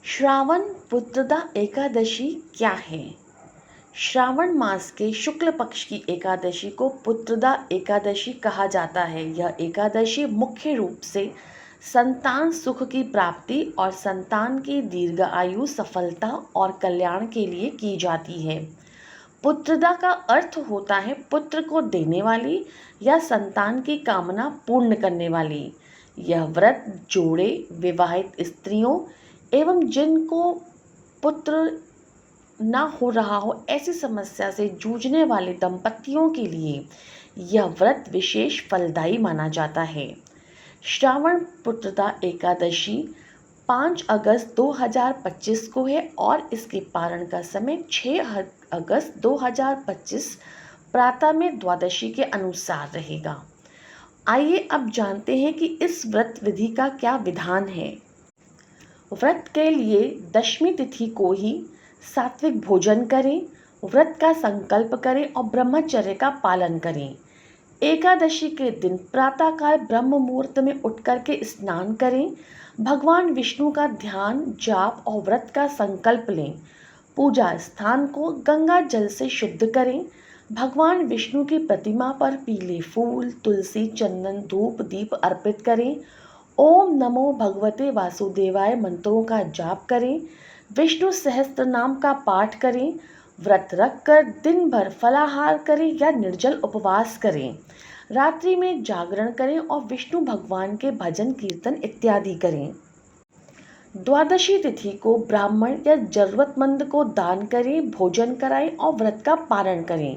श्रावण पुत्रदा एकादशी क्या है? श्रावण मास के शुक्ल पक्ष की एकादशी को पुत्रदा एकादशी कहा जाता है। यह एकादशी मुख्य रूप से संतान सुख की प्राप्ति और संतान की दीर्घायु, सफलता और कल्याण के लिए की जाती है। पुत्रदा का अर्थ होता है पुत्र को देने वाली या संतान की कामना पूर्ण करने वाली। यह व्रत जोड़े, विवाहित स्त्रियों एवं जिनको पुत्र ना हो रहा हो ऐसी समस्या से जूझने वाले दंपतियों के लिए यह व्रत विशेष फलदायी माना जाता है। श्रावण पुत्रदा एकादशी 5 अगस्त 2025 को है और इसके पारण का समय 6 अगस्त 2025 प्रातः में द्वादशी के अनुसार रहेगा। आइए अब जानते हैं कि इस व्रत विधि का क्या विधान है। व्रत के लिए दशमी तिथि को ही सात्विक भोजन करें, व्रत का संकल्प करें और ब्रह्मचर्य का पालन करें। एकादशी के दिन प्रातःकाल ब्रह्म मुहूर्त में उठ करके स्नान करें, भगवान विष्णु का ध्यान, जाप और व्रत का संकल्प लें। पूजा स्थान को गंगा जल से शुद्ध करें। भगवान विष्णु की प्रतिमा पर पीले फूल, तुलसी, चंदन, धूप, दीप अर्पित करें। ओम नमो भगवते वासुदेवाय मंत्रों का जाप करें। विष्णु सहस्त्र नाम का पाठ करें। व्रत रखकर दिन भर फलाहार करें या निर्जल उपवास करें। रात्रि में जागरण करें और विष्णु भगवान के भजन कीर्तन इत्यादि करें। द्वादशी तिथि को ब्राह्मण या जरूरतमंद को दान करें, भोजन कराएं और व्रत का पारण करें।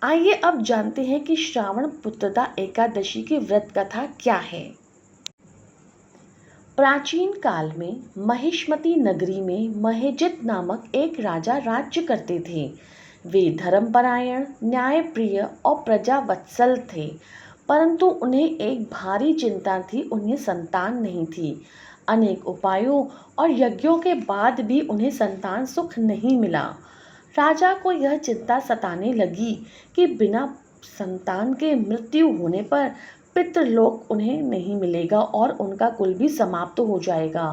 आइए अब जानते हैं कि श्रावण पुत्रदा एकादशी की व्रत कथा क्या है। प्राचीन काल में महिष्मती नगरी में महेजित नामक एक राजा राज्य करते थे। वे धर्मपरायण, न्यायप्रिय और प्रजावत्सल थे, परंतु उन्हें एक भारी चिंता थी, उन्हें संतान नहीं थी। अनेक उपायों और यज्ञों के बाद भी उन्हें संतान सुख नहीं मिला। राजा को यह चिंता सताने लगी कि बिना संतान के मृत्यु होने पर पितृलोक उन्हें नहीं मिलेगा और उनका कुल भी समाप्त हो जाएगा।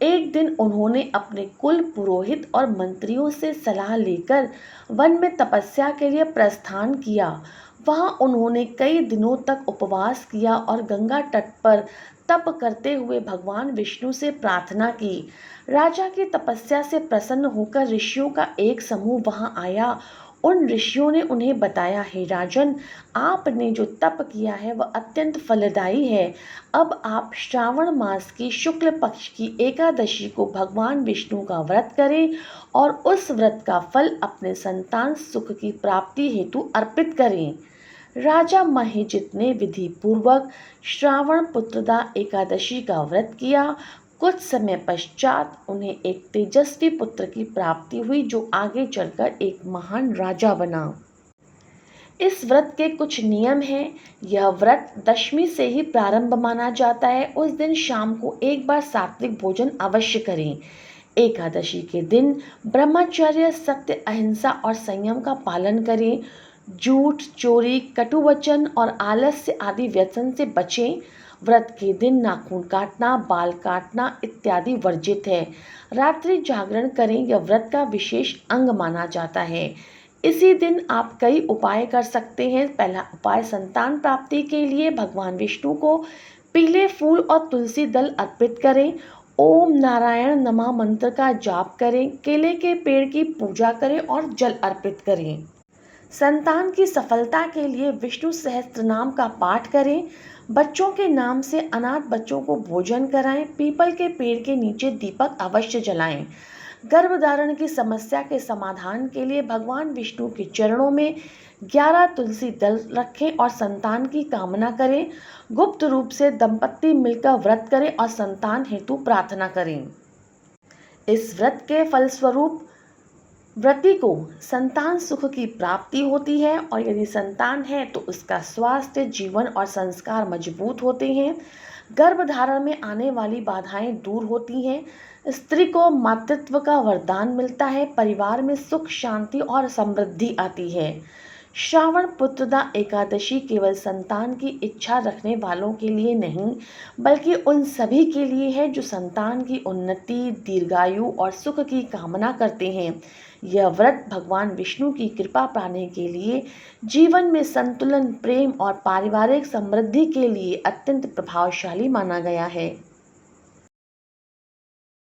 एक दिन उन्होंने अपने कुल पुरोहित और मंत्रियों से सलाह लेकर वन में तपस्या के लिए प्रस्थान किया। वहां उन्होंने कई दिनों तक उपवास किया और गंगा तट पर तप करते हुए भगवान विष्णु से प्रार्थना की। राजा की तपस्या से प्रसन्न होकर ऋषियों का एक समूह वहां आया। उन ऋषियों ने उन्हें बताया, हे राजन, आपने जो तप किया है वह अत्यंत फलदायी है। अब आप श्रावण मास की शुक्ल पक्ष की एकादशी को भगवान विष्णु का व्रत करें और उस व्रत का फल अपने संतान सुख की प्राप्ति हेतु अर्पित करें। राजा महेजित ने विधि पूर्वक श्रावण पुत्रदा एकादशी का व्रत किया। कुछ समय पश्चात उन्हें एक तेजस्वी पुत्र की प्राप्ति हुई जो आगे चलकर एक महान राजा बना। इस व्रत के कुछ नियम हैं। यह व्रत दशमी से ही प्रारंभ माना जाता है। उस दिन शाम को एक बार सात्विक भोजन अवश्य करें। एकादशी के दिन ब्रह्मचर्य, सत्य, अहिंसा और संयम का पालन करें। झूठ, चोरी, कटुवचन और आलस्य आदि व्यसन से बचें। व्रत के दिन नाखून काटना, बाल काटना इत्यादि वर्जित है। रात्रि जागरण करें, यह व्रत का विशेष अंग माना जाता है। इसी दिन आप कई उपाय कर सकते हैं। पहला उपाय, संतान प्राप्ति के लिए भगवान विष्णु को पीले फूल और तुलसी दल अर्पित करें। ओम नारायण नमः मंत्र का जाप करें। केले के पेड़ की पूजा करें और जल अर्पित करें। संतान की सफलता के लिए विष्णु सहस्त्र नाम का पाठ करें। बच्चों के नाम से अनाथ बच्चों को भोजन कराएं। पीपल के पेड़ के नीचे दीपक अवश्य जलाएं। गर्भधारण की समस्या के समाधान के लिए भगवान विष्णु के चरणों में 11 तुलसी दल रखें और संतान की कामना करें। गुप्त रूप से दंपत्ति मिलकर व्रत करें और संतान हेतु प्रार्थना करें। इस व्रत के फलस्वरूप व्रती को संतान सुख की प्राप्ति होती है और यदि संतान है तो उसका स्वास्थ्य, जीवन और संस्कार मजबूत होते हैं। गर्भधारण में आने वाली बाधाएं दूर होती हैं। स्त्री को मातृत्व का वरदान मिलता है। परिवार में सुख, शांति और समृद्धि आती है। श्रावण पुत्रदा एकादशी केवल संतान की इच्छा रखने वालों के लिए नहीं, बल्कि उन सभी के लिए है जो संतान की उन्नति, दीर्घायु और सुख की कामना करते हैं। यह व्रत भगवान विष्णु की कृपा पाने के लिए, जीवन में संतुलन, प्रेम और पारिवारिक समृद्धि के लिए अत्यंत प्रभावशाली माना गया है।